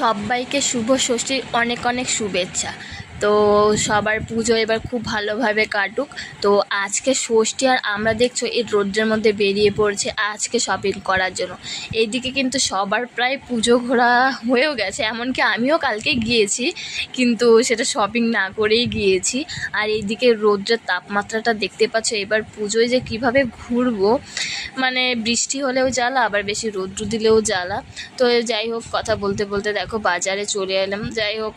সবাইকে শুভ ষষ্ঠীর অনেক অনেক শুভেচ্ছা। তো সবার পুজো এবার খুব ভালোভাবে কাটুক। তো আজকে ষষ্ঠী আর আমরা দেখছো এই রোদ্রের মধ্যে বেরিয়ে পড়ছে আজকে শপিং করার জন্য। এইদিকে কিন্তু সবার প্রায় পুজো ঘোরা হয়েও গেছে, এমনকি আমিও কালকে গিয়েছি, কিন্তু সেটা শপিং না করেই গিয়েছি। আর এইদিকে রোদ্রের তাপমাত্রাটা দেখতে পাচ্ছ, এবার পুজোয় যে কিভাবে ঘুরবো, মানে বৃষ্টি হলেও জ্বালা, আবার বেশি রৌদ্র দিলেও জ্বালা। তো যাই হোক, কথা বলতে বলতে দেখো বাজারে চলে এলাম। যাই হোক,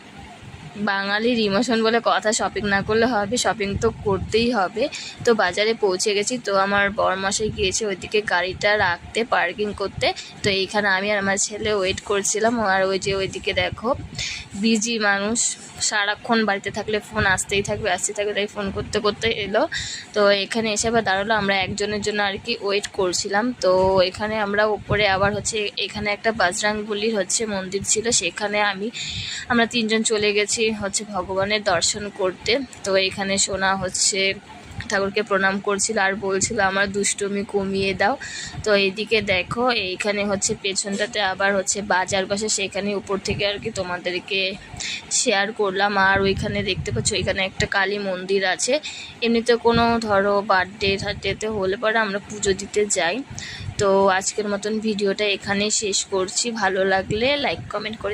বাঙালির ইমোশন বলে কথা, শপিং না করলে হবে, শপিং তো করতেই হবে। তো বাজারে পৌঁছে গেছি। তো আমার বরমশাই গিয়েছে ওইদিকে গাড়িটা রাখতে, পার্কিং করতে। তো এইখানে আমি আর আমার ছেলে ওয়েট করছিলাম। আর ওই যে ওইদিকে দেখো বিজি মানুষ, সারাক্ষণ বাড়িতে থাকলে ফোন আসতেই থাকবে, তাই ফোন করতে করতে এলো। তো এখানে এসে আবার দাঁড়ালো, আমরা একজনের জন্য আর কি ওয়েট করছিলাম। তো এখানে আমরা উপরে আবার হচ্ছে এখানে একটা বজরংবলীর হচ্ছে মন্দির ছিল, সেখানে আমরা তিনজন চলে গেছি হচ্ছে ভগবানের দর্শন করতে। তো এখানে সোনা হচ্ছে ঠাকুরকে প্রণাম করছিল আর বলছিল আমার দুষ্টুমি কমিয়ে দাও। তো এইদিকে দেখো এইখানে হচ্ছে পেছনটাতে আবার হচ্ছে বাজার বসে, সেখানে উপর থেকে আর কি তোমাদেরকে শেয়ার করলাম। আর ওইখানে দেখতে পাচ্ছ এখানে একটা কালী মন্দির আছে। এমনিতে কোনো ধরো বার্থডে থার্থডেতে হলে পরে আমরা পুজো দিতে যাই। তো আজকের মতন ভিডিওটা এখানেই শেষ করছি। ভালো লাগলে লাইক কমেন্ট করে